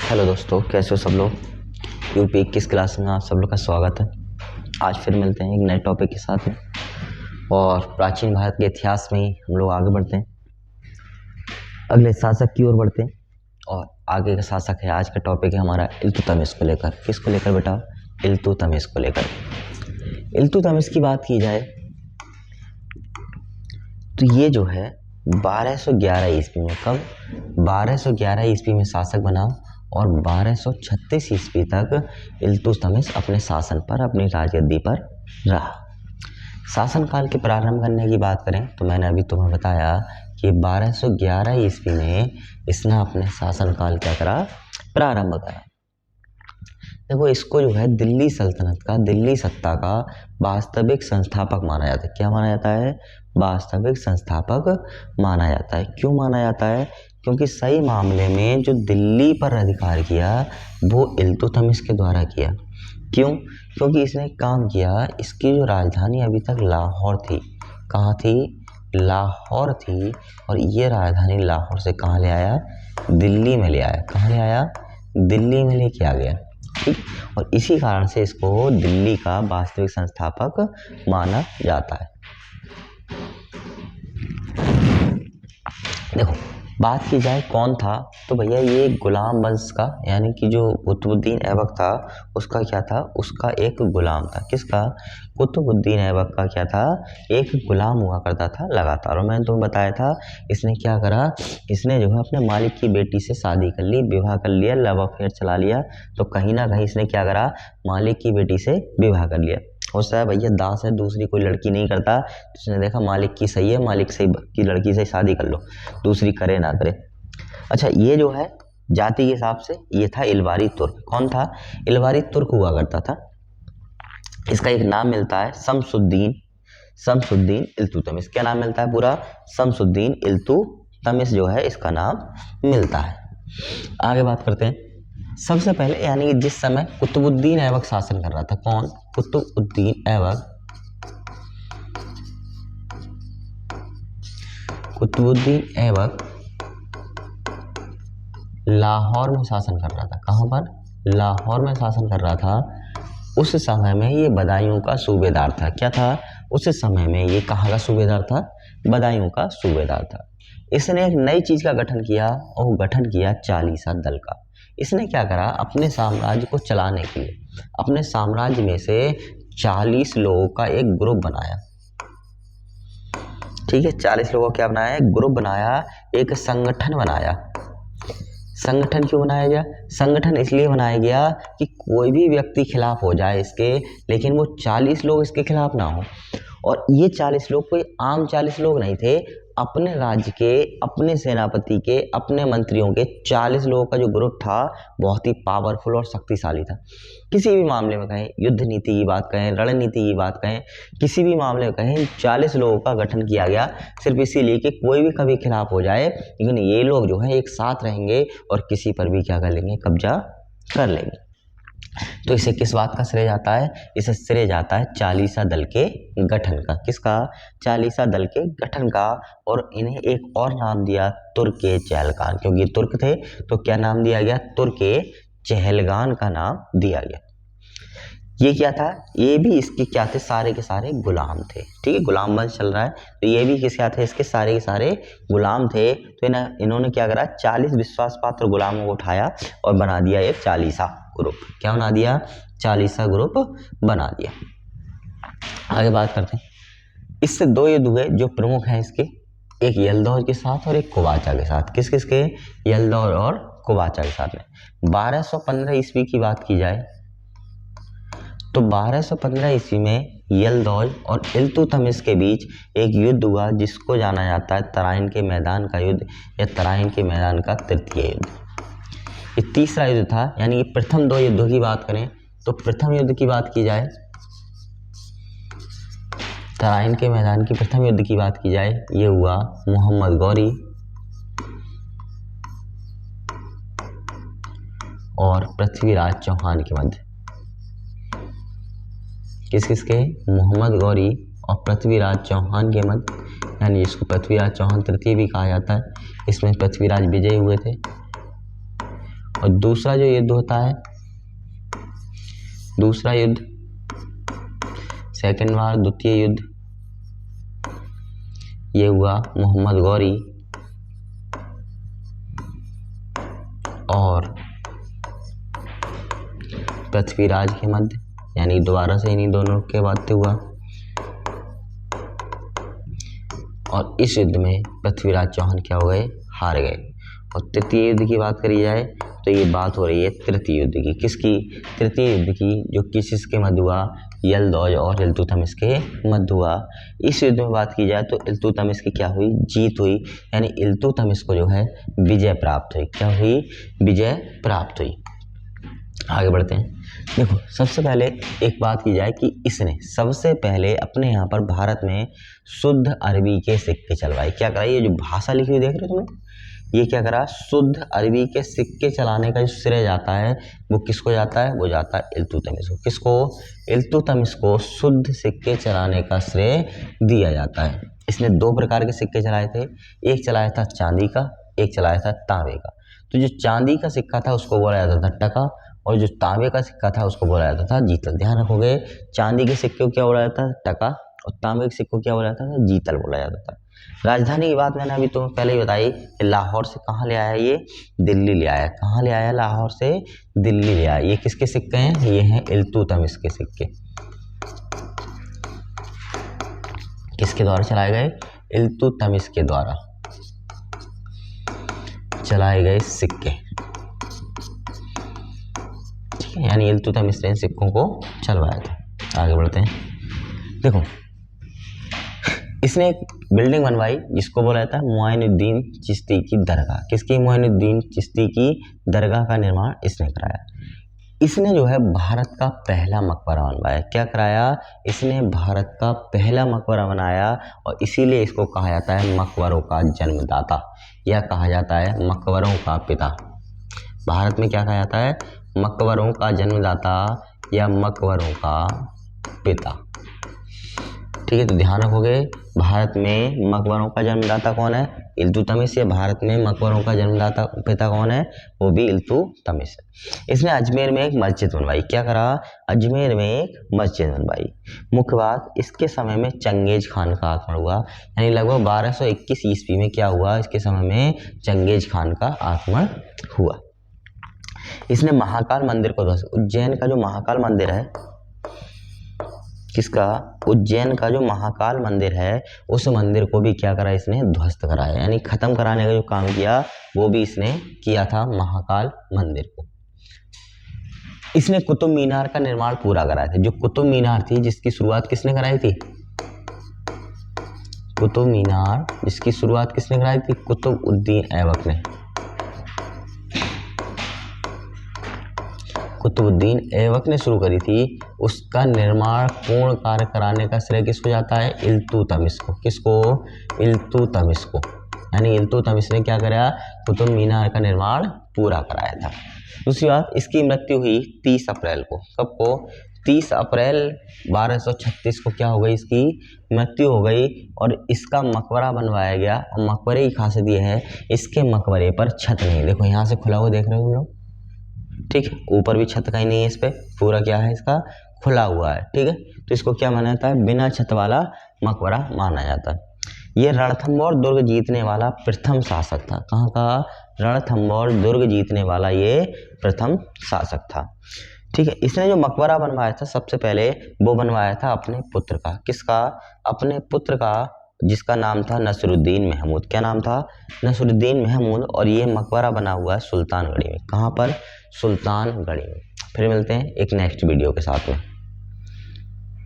Hello दोस्तों, कैसे हो सब लोग। यूपी 21 क्लास में आप सब लोग का स्वागत है। आज फिर मिलते हैं एक नए टॉपिक के साथ में और प्राचीन भारत के इतिहास में ही हम लोग आगे बढ़ते हैं, अगले शासक की ओर बढ़ते हैं। और आगे का शासक है, आज का टॉपिक है हमारा इल्तुतमिश को लेकर। किसको लेकर बेटा? इल्तुतमिश को लेकर। इल्तुतमिश की बात की जाए तो ये जो है 1211 ईस्वी में, कब? 1211 ईस्वी में शासक बना और 1236 ईस्वी तक इल्तुतमिश अपने शासन पर, अपनी राजगद्दी पर रहा। शासनकाल के प्रारंभ करने की बात करें तो मैंने अभी तुम्हें बताया कि 1211 ईस्वी में इसने अपने शासनकाल क्या करा? प्रारंभ करा। देखो, इसको जो है दिल्ली सल्तनत का, दिल्ली सत्ता का वास्तविक संस्थापक माना जाता है। क्या माना जाता है? वास्तविक संस्थापक माना जाता है। क्यों माना जाता है? क्योंकि सही मामले में जो दिल्ली पर अधिकार किया वो इल्तुतमिश के द्वारा किया। क्यों? क्योंकि इसने एक काम किया, इसकी जो राजधानी अभी तक लाहौर थी। कहाँ थी? लाहौर थी। और ये राजधानी लाहौर से कहाँ ले आया? दिल्ली में ले आया। कहाँ ले आया? दिल्ली में लेके आ गया। ठीक। और इसी कारण से इसको दिल्ली का वास्तविक संस्थापक माना जाता है। देखो, बात की जाए कौन था, तो भैया ये गुलाम वंश का, यानी कि जो कुतुबुद्दीन ऐबक था उसका क्या था? उसका एक गुलाम था। किसका? कुतुबुद्दीन ऐबक का क्या था? एक गुलाम हुआ करता था लगातार। और मैंने तुम्हें बताया था इसने क्या करा, इसने जो है अपने मालिक की बेटी से शादी कर ली, विवाह कर लिया, लव अफेयर चला लिया। तो कहीं ना कहीं इसने क्या करा? मालिक की बेटी से विवाह कर लिया। हो सकता है भैया दास है, दूसरी कोई लड़की नहीं करता, तो उसने देखा मालिक की सही है, मालिक से की लड़की से शादी कर लो, दूसरी करे ना करे। अच्छा, ये जो है जाति के हिसाब से ये था इलवारी तुर्क। कौन था? इलवारी तुर्क हुआ करता था। इसका एक नाम मिलता है शमसुद्दीन, शमसुद्दीन इल्तुतमिश। क्या नाम मिलता है पूरा? शमसुद्दीन इल्तुतमिश जो है इसका नाम मिलता है। आगे बात करते हैं। सबसे पहले यानी कि जिस समय कुतुबुद्दीन ऐबक शासन कर रहा था, कौन? कुतुबुद्दीन ऐबक, कुतुबुद्दीन ऐबक लाहौर में शासन कर रहा था। कहाँ पर? लाहौर में शासन कर रहा था। उस समय में ये बदायूं का सूबेदार था। क्या था? उस समय में ये कहाँ का सूबेदार था? बदायूं का सूबेदार था। इसने एक नई चीज का गठन किया और गठन किया चालीसा दल का। इसने क्या करा? अपने साम्राज्य को चलाने के लिए अपने साम्राज्य में से 40 लोगों का एक ग्रुप बनाया। ठीक है, 40 लोगों का क्या बनाया? एक ग्रुप बनाया, एक संगठन बनाया। संगठन क्यों बनाया गया? संगठन इसलिए बनाया गया कि कोई भी व्यक्ति खिलाफ हो जाए इसके, लेकिन वो 40 लोग इसके खिलाफ ना हो। और ये 40 लोग कोई आम 40 लोग नहीं थे, अपने राज्य के, अपने सेनापति के, अपने मंत्रियों के 40 लोगों का जो ग्रुप था बहुत ही पावरफुल और शक्तिशाली था। किसी भी मामले में कहें, युद्ध नीति की बात कहें, रणनीति की बात कहें, किसी भी मामले में कहें, 40 लोगों का गठन किया गया सिर्फ इसीलिए कि कोई भी कभी खिलाफ हो जाए, लेकिन ये लोग जो है एक साथ रहेंगे और किसी पर भी क्या कर लेंगे? कब्जा कर लेंगे। तो इसे किस बात का श्रेय जाता है? इसे श्रेय जाता है चालीसा दल के गठन का। किसका? चालीसा दल के गठन का। और इन्हें एक और नाम दिया तुर्के चहलगान, क्योंकि ये तुर्क थे तो क्या नाम दिया गया? तुर्के चहलगान का नाम दिया गया। ये क्या था? ये भी इसके क्या थे? सारे के सारे गुलाम थे। ठीक है, गुलाम वंश चल रहा है तो ये भी किस क्या थे? इसके सारे के सारे गुलाम थे। तो इन्होंने क्या करा? 40 विश्वास पात्र गुलामों को उठाया और बना दिया एक चालीसा ग्रुप। क्या बना दिया? चालीसा ग्रुप बना दिया। आगे बात करते हैं। इससे दो युद्ध हुए जो प्रमुख हैं इसके, एक यलदौज के साथ और एक कुबाचा के साथ। किस किस के? यलदौज और कुबाचा के साथ में। 1215 ईस्वी की बात की जाए तो 1215 ईस्वी में यलदौज और इल्तुतमिश के बीच एक युद्ध हुआ जिसको जाना जाता है तराइन के मैदान का युद्ध या तराइन के मैदान का तृतीय युद्ध। ये तीसरा युद्ध था। यानी कि प्रथम दो युद्धों की बात करें तो प्रथम युद्ध की बात की जाए, तराइन के मैदान की प्रथम युद्ध की बात की जाए, ये हुआ मोहम्मद गौरी और पृथ्वीराज चौहान के मध्य। किस किस के? मोहम्मद गौरी और पृथ्वीराज चौहान के मध्य, यानी इसको पृथ्वीराज चौहान तृतीय भी कहा जाता है। इसमें पृथ्वीराज विजयी हुए थे और दूसरा जो युद्ध होता है, दूसरा युद्ध सेकंड वार, द्वितीय युद्ध, ये हुआ मोहम्मद गौरी और पृथ्वीराज के मध्य, यानी दोबारा से इन्हीं दोनों के मध्य हुआ। और इस युद्ध में पृथ्वीराज चौहान क्या हो गए, हार गए। और तृतीय युद्ध की बात करी जाए तो ये बात हो रही है तृतीय युद्ध की। किसकी? तृतीय युद्ध की, जो किसके मध्य हुआ, यल्दौज और इल्तुतमिश के मध्य हुआ। इस युद्ध में बात की जाए तो इल्तुतमिश की क्या हुई, जीत हुई, यानी इल्तुतमिश को जो है विजय प्राप्त हुई। क्या हुई? विजय प्राप्त हुई। आगे बढ़ते हैं। देखो, सबसे पहले एक बात की जाए कि इसने सबसे पहले अपने यहाँ पर भारत में शुद्ध अरबी के सिक्के चलवाए। क्या करा? ये जो भाषा लिखी हुई देख रहे हो तुम, ये क्या करा, शुद्ध अरबी के सिक्के चलाने का जो श्रेय जाता है वो किसको जाता है? वो जाता है इल्तुतमिश को। किसको? इल्तुतमिश को शुद्ध सिक्के चलाने का श्रेय दिया जाता है। इसने दो प्रकार के सिक्के चलाए थे, एक चलाया था चांदी का, एक चलाया था तांबे का। तो जो चांदी का सिक्का था उसको बोला जाता था टका, और जो तांबे का सिक्का था उसको बोला जाता था जीतल। ध्यान रखोगे, चांदी के सिक्के को क्या बोला जाता था? टका, और तांबे के सिक्के को क्या बोला जाता था? जीतल बोला जाता था। राजधानी की बात मैंने अभी तुम्हें पहले ही बताई, लाहौर से कहाँ ले आया? ये दिल्ली ले आया। कहाँ ले आया? लाहौर से दिल्ली ले आया। ये किसके सिक्के हैं? ये हैं इल्तुतमिश के सिक्के। किसके द्वारा चलाए गए? इल्तुतमिश के द्वारा चलाए गए सिक्के, ठीक है, यानी इल्तुतमिश ने सिक्कों को चलवाया था। आगे बढ़ते हैं। देखो, इसने एक बिल्डिंग बनवाई जिसको बोला जाता है मुइनुद्दीन चिश्ती की दरगाह। किसकी? मुइनुद्दीन चिश्ती की दरगाह का निर्माण इसने कराया। इसने जो है भारत का पहला मकबरा बनवाया। क्या कराया? इसने भारत का पहला मकबरा बनाया, और इसीलिए इसको कहा जाता है मकबरों का जन्मदाता, या कहा जाता है मकबरों का पिता। भारत में क्या कहा जाता है? मकबरों का जन्मदाता या मकबरों का पिता। ठीक है, तो ध्यान रखोगे, भारत में मकबरों का जन्मदाता कौन है? इल्तुतमिश। या भारत में मकबरों का जन्मदाता पिता कौन है? वो भी इल्तुतमिश है। इसने अजमेर में एक मस्जिद बनवाई। क्या करा? अजमेर में एक मस्जिद बनवाई। मुख्य बात, इसके समय में चंगेज खान का आक्रमण हुआ, यानी लगभग 1221 ईस्वी में क्या हुआ? इसके समय में चंगेज खान का आक्रमण हुआ। इसने महाकाल मंदिर को ध्वस्त, उज्जैन का जो महाकाल मंदिर है, किसका? उज्जैन का जो महाकाल मंदिर है, उस मंदिर को भी क्या करा? इसने ध्वस्त कराया, यानी खत्म कराने का जो काम किया वो भी इसने किया था महाकाल मंदिर को। इसने कुतुब मीनार का निर्माण पूरा कराया था। जो कुतुब मीनार थी जिसकी शुरुआत किसने कराई थी? कुतुब मीनार जिसकी शुरुआत किसने कराई थी? कुतुबउद्दीन ऐबक ने। कुतुबुद्दीन ऐबक ने शुरू करी थी। उसका निर्माण पूर्ण कार्य कराने का श्रेय किसको जाता है? इल्तुतमिश को। किसको? इल्तुतमिश को। यानी इल्तुतमिश ने क्या कराया? कुतुब मीनार का निर्माण पूरा कराया था। दूसरी बात, इसकी मृत्यु हुई 30 अप्रैल को। कब को? 30 अप्रैल 1236 को क्या हो गई? इसकी मृत्यु हो गई, और इसका मकबरा बनवाया गया। और मकबरे की खासियत ये है, इसके मकबरे पर छत नहीं। देखो, यहाँ से खुला हुआ देख रहे हो तुम लोग, ठीक है, ऊपर भी छत कहीं नहीं है, इस पे पूरा क्या है? इसका खुला हुआ है, ठीक है। तो इसको क्या माना जाता है? बिना छत वाला मकबरा माना जाता है। ये रणथंभौर दुर्ग जीतने वाला प्रथम शासक था। कहाँ का? रणथंभौर दुर्ग जीतने वाला ये प्रथम शासक था, ठीक है। इसने जो मकबरा बनवाया था सबसे पहले, वो बनवाया था अपने पुत्र का। किसका? अपने पुत्र का, जिसका नाम था नसरुद्दीन महमूद। क्या नाम था? नसरुद्दीन महमूद। और ये मकबरा बना हुआ है सुल्तानगढ़ी में। कहाँ पर? सुल्तानगढ़ी में। फिर मिलते हैं एक नेक्स्ट वीडियो के साथ में।